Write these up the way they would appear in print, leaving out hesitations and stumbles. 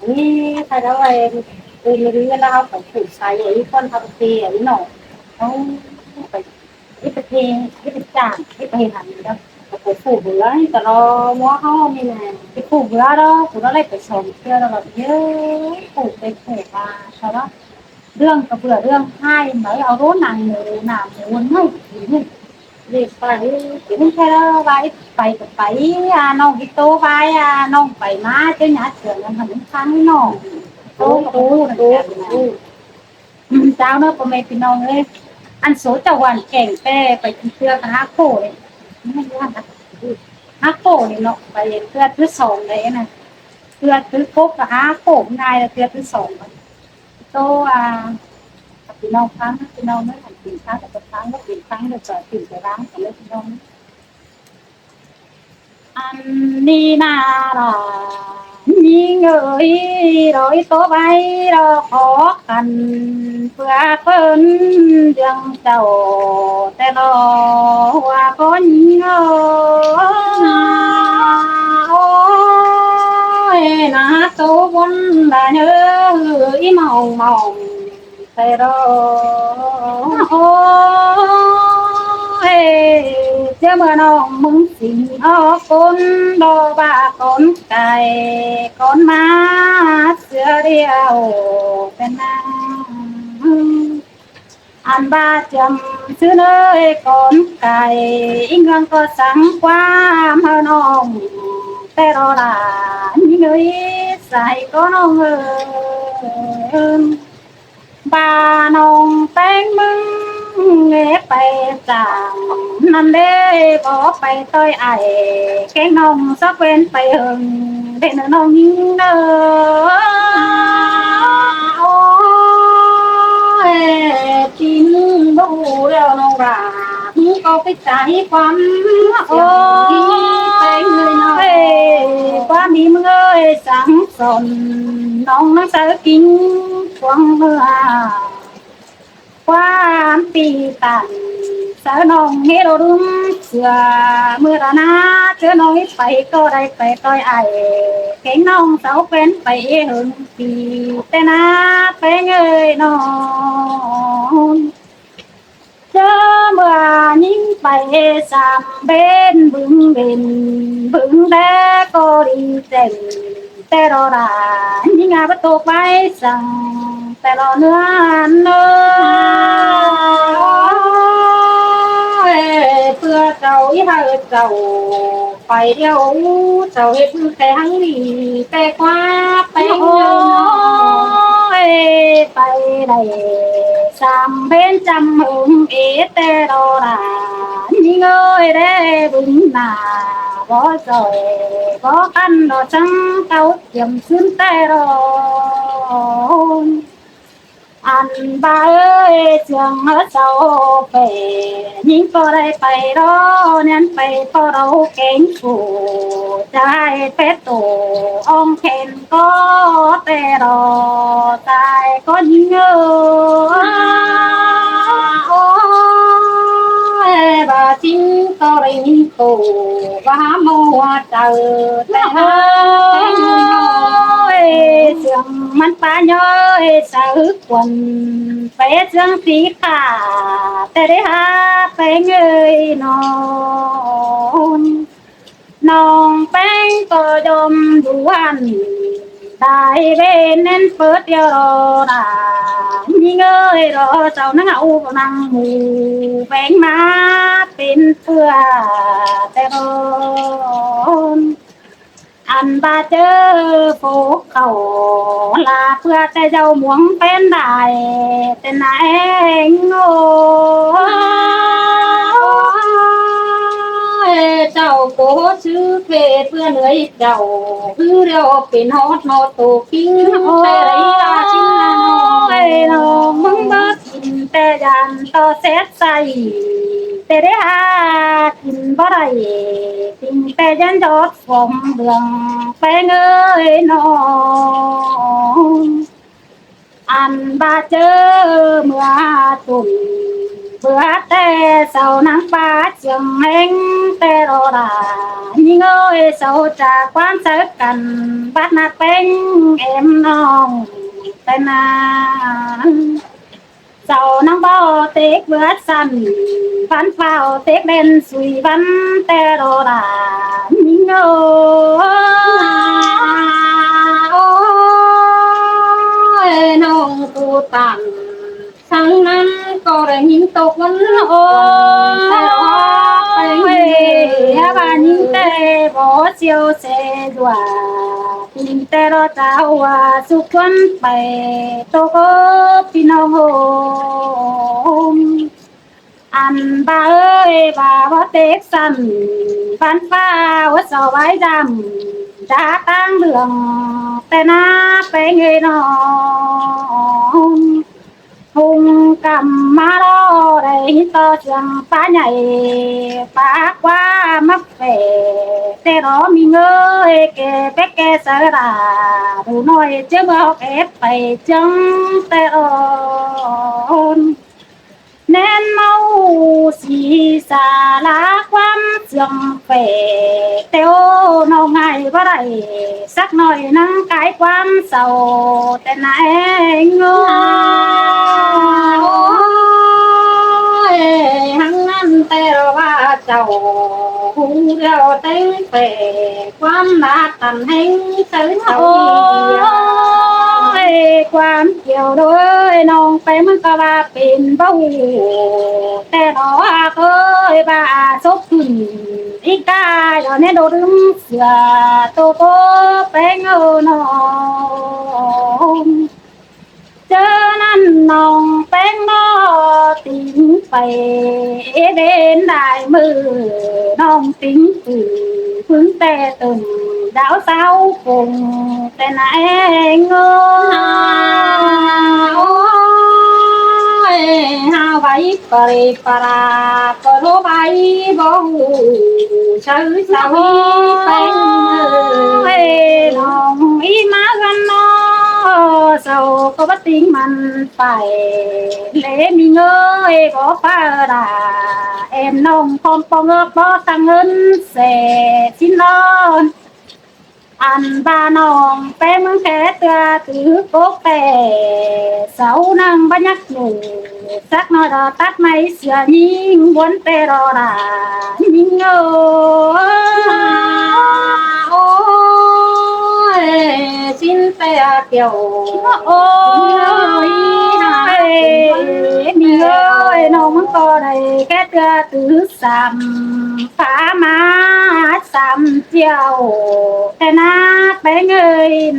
นี่ใครแล้วไอ้ไม่รู้ว่าเราไปถูกใส่ไอ้คนทำเตียไอ้หน่อเขาไปที่ไปเทที่ไปจ้างที่ไปหันแล้วไปผูกเบือแต่เรามัวเขานี่แหละไปผูกเบือเราผูกเราได้ไปชมเที่ยวเราแบบเยอะผูกไปผูกมาใช่ไหมเรื่องกระเบื่อเรื่องให้ไหมเอารู้หนังหมูหนังหมูให้ถึงเด็กไปถึงแค่ไว้ไปกับไปน้องกิโตไปน้องไปมาเจ้าหน้าเสือมันทำครั้งน้องโตโตนั่นกันนะเจ้าเนอะพ่อแม่พี่น้องเลยอันโสตะวันแก่งแต่ไปกินเสื้อกันฮักโคเลยไม่ยากนะฮักโคนี่เนาะไปเสื้อที่สองเลยนะเสื้อที่พกกับฮักโคง่ายแล้วเสื้อที่สองโตพี่น้องครั้งพี่น้องไม่ทำกินครั้งแต่ครั้งก็กินครั้งเดียวจะกินไปร้านกันเลยพี่น้อง อันนี้นารายิ่งเอ้ยรอยตัวไปรอขอกันเพื่อเพิ่นเรื่องเจ้าแต่รอว่าคนเอ้โอ้ยนะตัวบนได้เอ้ยมองแต่รอโอ้ย เจ้าเมื่อน้องมึงสิออกคนดอกบาคนไก่คนมาเสือเดียวเป็นนางอันบาจำซื้อเลยก่อนไก่อิงเงินก็สั่งความเฮาน้องแต่รอหลานนี่เลยใส่ก็น้องเอิญ bà nong tên mưng nghe bay chàng năm đê bỏ bay tôi ai cái nong sắp quên bay hừng để nó nong nhìn nơ ôi chín bố đeo nong ra có cái trái quắm ôi người nói qua mi mưa ơi sáng sòn nong nó sợ kinh quăng mưa quaปีตันสาวน้องเฮโรรุ่มเสือเมื่อนาเจอน้อยไปก็ได้ไปต่อยไอเก่งน้องสาวเป็นไปหึงปีแต่นาไปเงยน้องเจอเมื่อยิ่งไปสามเบนบึงแดก็ดีเจนแต่รอรายิ่งอาประตูไปสั่งแต่รอเนื้อเนื้อเพื่อเจ้าอีห้าเจ้าไปเดียวเจ้าเฮ็ดแต่หังดีแต่กว่าไปโอ้ยไปได้สามเบนจำหึงเอแต่รอรายิ่งเอ้ยได้บุญนา bỏ rồi bỏ ăn đồ trắng tao kiếm xin tê rồi anh ba ơi trường ở sau về nhưng có đây phải đó nên phải có đâu kén phụ trai phép tổ ông khen có tê rồi tài có nhớ bà chính có đây tổ và mua chờ tê ơi trường mắt ba nhớ sợ quần bé dương tí cả tê đấy ha bé người non bánh có dom đủ ăn đại bên nên phớt yêu đồ đã nhìn ơi đó cháu nó ngậu vào năng mù bánh má bên phưa tê rôn anh ba chớ phố khẩu là phưa tê dâu muốn bên đại tên là anh ngô cháu cố chứ về phưa lưới cháu cứ đều bên hót nó tổ kinh tê đấy là chính là nó mong bớt tê dàn to xét say tê đấy ha kinh bó đầy kinh tê dàn đốt phòng đường bé ơi nó ăn ba chớ mưa tuần bữa tê sau nắng ba trường anh tê rô đà ยิ่งเอ้ยเศร้าจากความเจอกันบัดนักเป็นเอ็มน้องแต่นานเจ้านังบ่เต็กเบือดสั่นฟันเฝ้าเต็กเด่นสุยวันแต่โรดายิ่งเอ้ยน้องกูตันทั้งนั้นก็ได้ยินตกวันโอ้ยบ้านยิงแต่บ่เจียวเสดว่ายิงแต่รอเจ้าว่าสุขวันไปโตก็พี่น้องโฮมอันบ่าเอ้ยบ่าบ่เต็กสั่นฟันฟ้าว่าสบายดำดาตั้งเรื่องแต่หน้าไปเงยน้อง hùng cầm má lo đầy to trường phá nhảy phá qua mắc về thế đó mình ơi kề bé kề sợ là đủ nói chứ bao ép phải chân tê ôn nên mau xì xà lá quán trường về teo nào ngày có đầy sắc nói năng cái quan sầu tên này ngô hăng ăn teo ba chầu hung rau tên về quan đã tận hình tới sầuความเกี่ยวด้วยน้องไปมันก็ว่าเป็นเบ้าแต่น้องเคยว่าซบขึ้นอีกาเดี๋ยวนี้โดนเสือโตโตไปเงาน้องเจอนั่นน้องแป้งน้อติ้งไปเดินได้มือน้องติ้งปือพึ่งแต่ตุ่มดาวเศร้าคงแต่ไหนเงาโอ้ยหาไว้ปริปราปโรไว้บ่หูชื่อสาวีแป้งเอ้ยน้องอีมากันน้อsao có bất tín mình phải lễ mình ơi có phá đà em nông không phong ước bó tăng ơn sẽ xin lon ăn ba nòng bé mừng khẽ tựa từ cốt bè sáu năng bắt nhắc nhủ sắc nói đó tắt máy xưa nhìn muốn tê đó là nhìn xin tê kiểu ôi mi ơi nó muốn co đây cái từ sầm phá má sầm chiều thế na bé ơi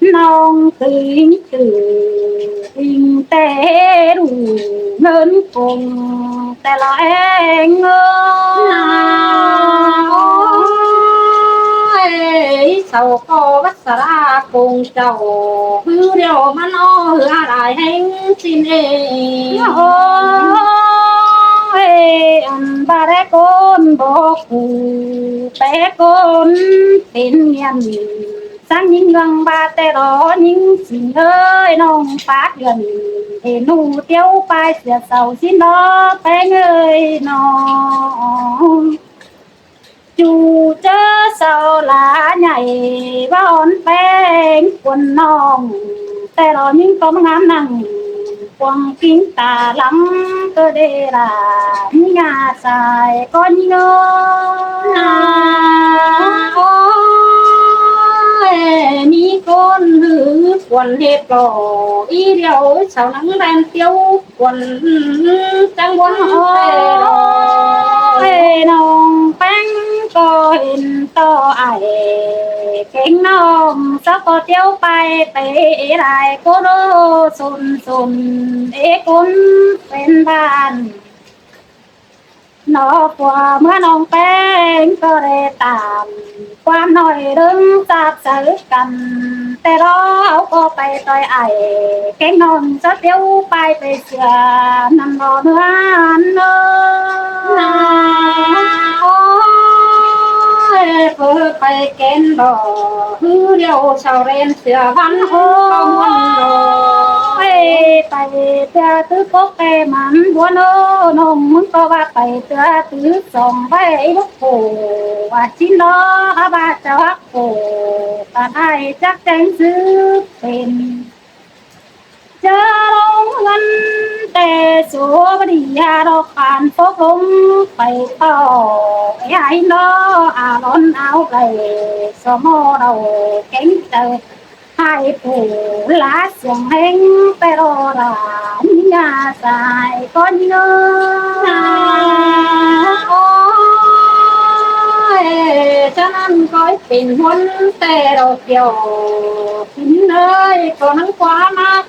non tình từ tình tế đủ ngân cùngแต่ละเองsầu co vắt xà cùng chầu hư điều mà nó hư lại hành xin ôi anh ba đứa con bỏ cụ bé con tin nhận sáng những gần ba tê đó những xin ơi nông phát gần để nụ tiêu bài xìa sầu xin đó bé ơi non chú chớ sao lá nhảy bón bén quần non tê đó những con ngắm nằng quăng kính tà lắm cơ đề là nhà xài con nhớ mi con hư quần hết đỏ y điều sao nắng đen tiêu quần trắng quần ôi nong bánh có hình to ai cánh nong sao có tiêu bay bay lại cô đô sồn sồn ế cún bên bàn nó quaเมื่อน้องแป้งก็ได้ตามความหน่อยเรื่องจากเจอกันแต่เราก็ไปต่อยไอ้แกงนอนจะเตี้ยวไปเสือนำรอเนื้อนเนื้อโอ้ยเปิดไปแกนดอกเดียวชาวเรนเสือพันโอ้ย ไปเตือตื้อพกแกมันบัวโนนมมึงก็ว่าไปเตือตื้อส่งไปลูกโผว่าชิโนฮาบาจะวักโผตาไทยจักแจงซื้อเป็นเจอลงเงินแต่สัวบดียาดอกขานพกลงไปต่อไอ้โนอาร้อนเอาไปสมอเราเก่งเจอhai phủ lá xuồng hên tê rô là nhà dài có nhớ ôi cho nên coi tình huân tê rô kiểu kín nơi có nắng quá má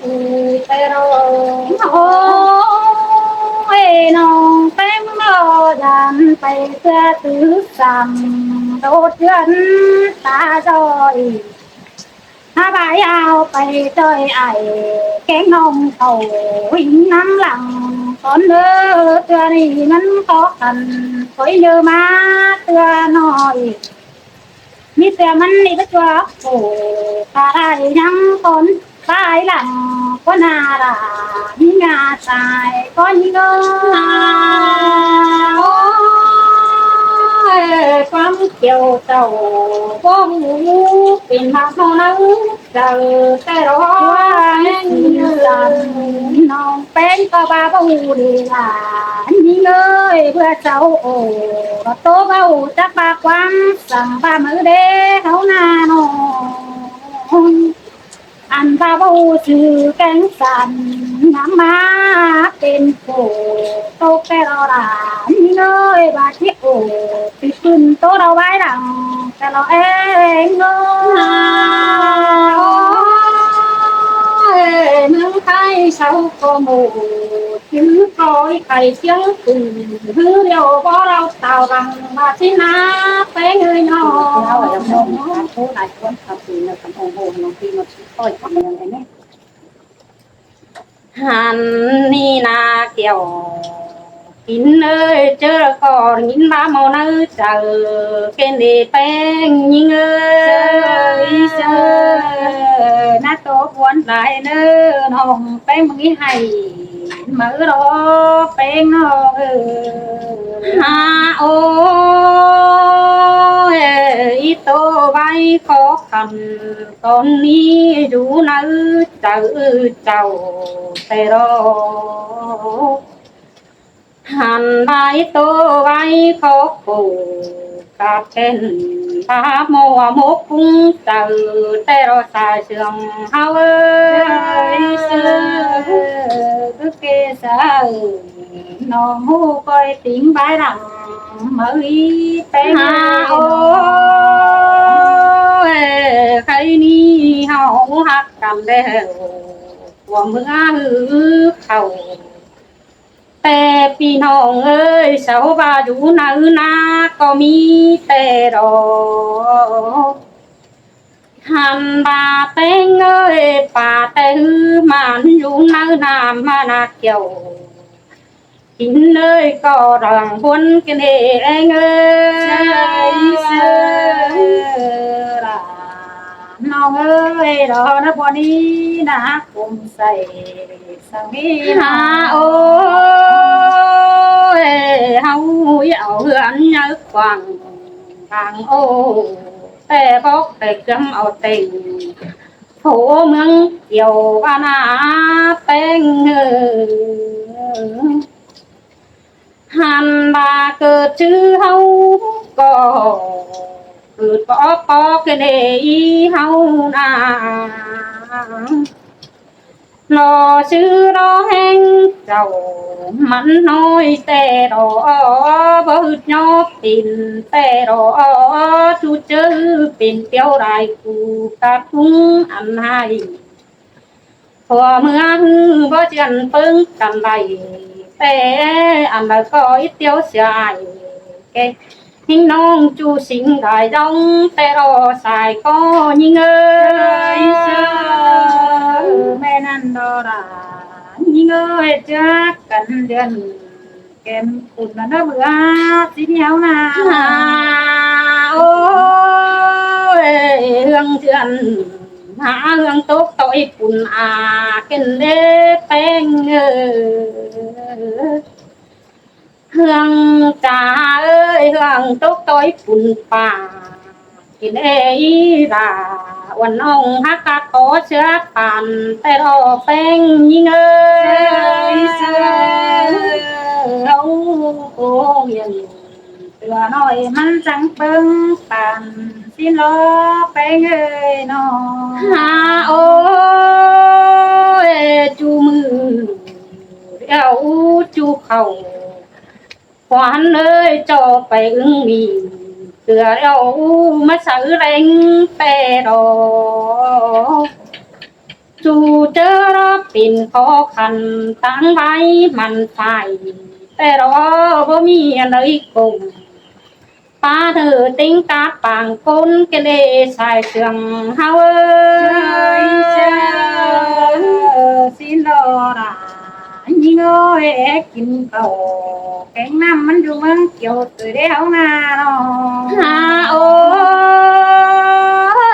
tê rô ôi nông tem mơ đàn tay xe tứ sầm đốt chân ta rồi ha bãi aoไปchơi ai kén nông cầu huynh nắng lặng con lơ tua đi ngắn khó khăn khối như má tua nồi mi tuaมันนี่ก็ชัวโอ้ตาได้ยังคนตายหลังก็นาด่ามีงาตายก็ยิ่งเงาความเกี่ยวเจ้าก็หูเป็นมาเท่านั้นเจอแต่ร้อนลันน้องเป็นก็บ้าบูดีหลานยิ่งเลยเพื่อเจ้าโอ้ก็โตเบาจักปากความสั่งบ้ามือเด้เขาหน้าน้องอันบ้าบูชื่อแกงสันน้ำมาเป็นโผโตแต่เราหลานยิ่งเลยบาที่โอ้ติดขึ้นโตเราไว้หลังแต่เราเองเนาะเมืองไทยเช้าก็หมู่ถือคอยไข่เชียงตื่นถือเดียวพอเราเต่ารังมาที่นาเป็นเงยนอเราอย่างน้องผู้นายคนทำปีนกำแพงโบน้องปีมาช่วยทำอะไรเนี่ยหันนี่นาเกี่ยวกินเอ้ยเจอก่อนยินบ้าเมาเนื้อเจอเกณฑ์ดีแป้งยิงเอ้ยเจอน้าโตบวนหลายเนื้อน้องแป้งมึงให้มือรอแป้งน้องเอ้ยฮาโอ้ยโตใบขอคำตอนนี้อยู่เนื้อเจอเจ้าแต่รอหันใบโตไว้ขอปูกาเป็นตาโมมกพุงเจอแต่รอสายเชื่องเฮาเอ้ยเสือเกษาน้องหูคอยติ้งใบหลังมือเป็นหาโอ้ใครนี่เฮาหักกันแล้วว่าเมื่อหือเขาแต่พี่น้องเอ้ยชาวบ้านอยู่นาก็มีแต่รอหันบาเต้งเอ้ยป่าแต่ฮือมันอยู่นามานาเกี่ยวกินเลยก็รังคนกันเองเอ้ยน้องเอ้ยรอนะพอนี้นะผมใส่สังมีหาโอ้ยเฮาเอาเหือนยักกวางทางโอ้แต่บอกแต่กำเอาเต็งโถเมืองเกี่ยวว่านาเต็งหันบาเกิดชื่อเฮาก็เกิดปอกันเดอีเฮานารอชื่อรอแห่งเจ้ามันน้อยแต่รอบ่ฮึดยอบตินแต่รอจูเจอเป็นเปียวไรกูกะทุ่งอันให้พอเมื่อฮือบ่เจียนปึ้งกันใดแต่อันใดก็อีเตียวเสียแกหิ้งน้องจูสิงได้ดองแต่รอสายก็ยิงเอ้ยแม่นั่นดอรายิงเอ้ยจักกันเดือนแก้มตุ่นมันเบื่อสิเดียวนาโอ้ยเรื่องเถื่อน หาเรื่องตกต่อยปุ่นเกินเด้แป้งเฮืองจ่าเอ้ยเฮืองตกต่อยปุ่นป่ากินเอ้ยด่าวันน้องฮักกะขอเชื้อผ่านแต่รอแป้งยิงเอ้ยเสือเอาโอ้ยังเตือน้อยมันจังเบิ่งป่านสิรอแป้งเอ้ยน้องหาโอ้ยจูมือเดี๋ยวจูเข่า ขวานเอ้ยจอไปอึ้งมีเกลือเรามาซื้อแรงเปรอจูเจอรับปิ่นขอคันตั้งไว้มันไฟแต่รอบ่มีอะไรกงป้าเธอติ้งตาปางคนกะเลสายเสื่องเฮาเอ้ยเจ้าสินอรายิ่งเอ้ยกินเก่าแกงน้ำมันอยู่เมืองเกี่ยวตัวเดียวนาเนาะหาโอ้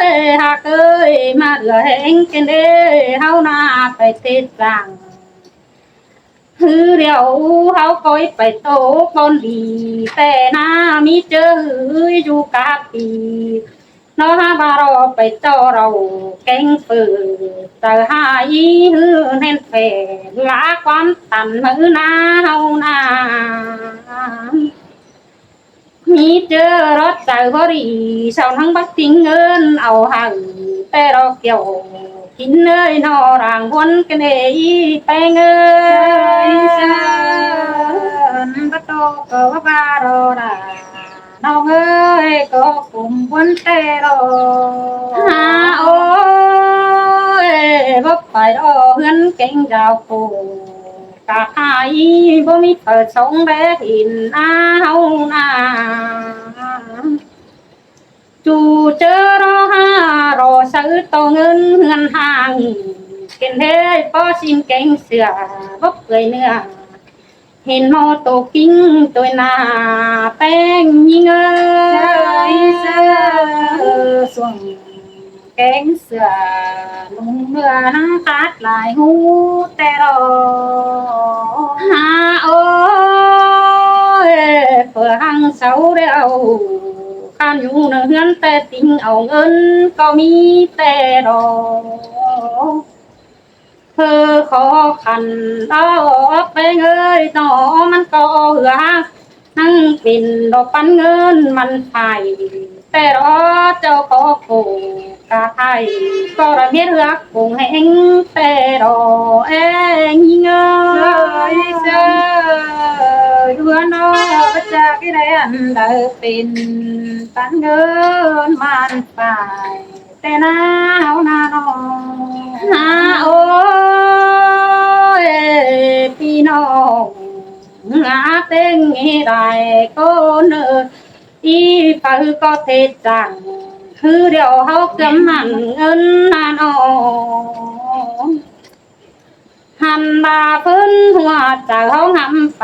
ยหากเอ้ยมาเหลือแห้งกันเด้เฮานาไปเตะจังฮือเดียวเฮาคอยไปโตบอนดีแต่นามีเจออยู่กาปีน้องบารอไปเจ้าเราแกงเปิดเจอหายฮือแน่นแฝงลาความตันมือนาเฮานามีเจอรถเจอพอดีชาวทั้งบักทิ้งเงินเอาหังแต่เราเกี่ยวกินเนยนอรางวนกันเอ้ยแป้งเอ้ยเสินประตูก็ว่าบารอดาน้องเอ้ยก็กลุ่มวนแต่รอหาโอ้ยบ่ไปรอเฮือนเก่งดาวโคกะหายบ่มีเปิดสงแบหินนาเฮานาจูเจอรอหารอซื้อต่อเงินเฮือนห่างกินเฮ้ยป้อชิมแกงเสือบ่เปื่อยเนื้อเห็นหม้อโตกิ้งตัวหน้าแป้งยิงเอ้ยเสือส่วงแกงเสือลุงเมื่อนั่งตัดลายหูแต่รอหาโอ้ยเพื่อหังเสาเดียวข้านอยู่ในเฮือนแต่ติงเอาเงินก็มีแต่รอเธอขอขันเอาไปเงยหนอมันก็เหือนั่งเป็นดอกปันเงินมันไฟแต่รอเจ้าขอโกกะไทยก็ระเมียเหือกคงแห้งแต่รอเองเงยเจอดัวนอจากที่ไหนอันใดเป็นปันเงินมันไฟแต่หนาวหน้านอหาโอ้ยพี่น้องหาเต็งได้ก็เนออีไปก็เทจังคือเดี๋ยวเขากำมันเงินนานอหันมาพื้นหัวจะเขาหำไป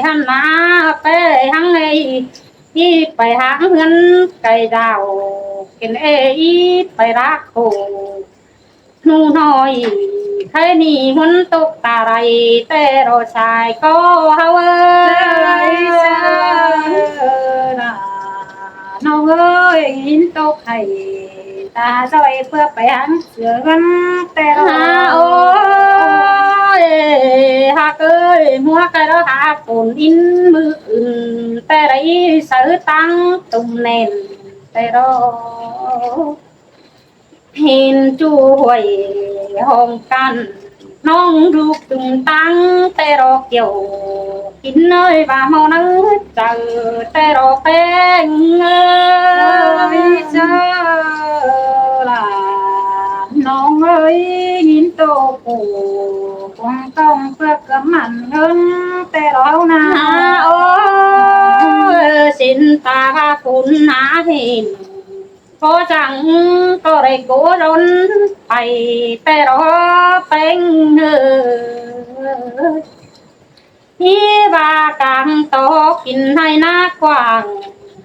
หันมาไปหังไอที่ไปหาเงินไก่ดาวกินเอไปรักโคหนูน้อยใครนี่มันตกตาไรแต่รอชายก็เฮาเอ้ยน้องเอ้ยหินตกไข่ตาซอยเพื่อไปหันเสือกันแต่รอโอ้ยหากเอ้ยมัวกะเราหาฝนอินมืออื่นแต่ไรซื้อตั้งตุ่มเน่นแต่รอเห็นจูห่วยห้องกันน้องดูกตึงตั้งแต่รอเกี่ยวกินเนยว่าเมานื้อเจอแต่รอแป้งเอ้ยเจอล่ะน้องเอ้ยหินโตปูคงต้องเพื่อกำมันเงินแต่เรานาโอ้สินตาคุณหาเห็นพอจังก็ได้โกรนไปแต่รอเป็นเอที่ว่ากลางโตกินให้หน้ากว้าง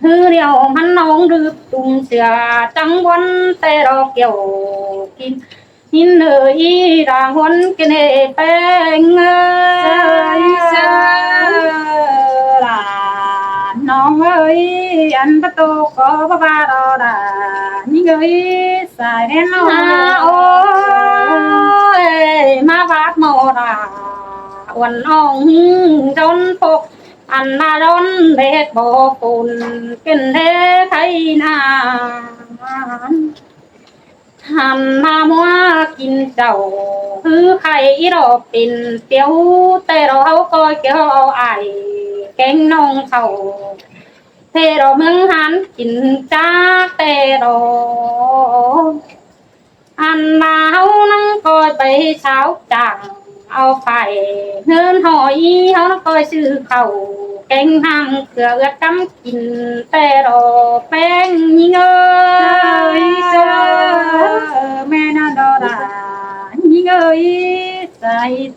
hư điều hắn nóng được tung xìa trắng quân tê rò kiểu kim nhìn nơi ra huấn cái này bèn ơi làน้อง ơi anh bắt tô có ba đò đà những người xài đen ôi ma bát mồ đà quần ong trốn phục anh na đón để bộ phun kinh thế thấy na hàn na mua kinh dầu thứ hay đồ pin tiêu tê đồ hấu coi kiểu ai canh nông thầu thế đồ mương hắn kinh cha tê đồ anh na hấu nắng coi bay sao chẳng ao phải hơn hỏi họ nó coi sư khẩu canh hàng cửa ướt cắm kín tê đồ bén nhinh ơi mẹ nó đò đà nhinh ơi say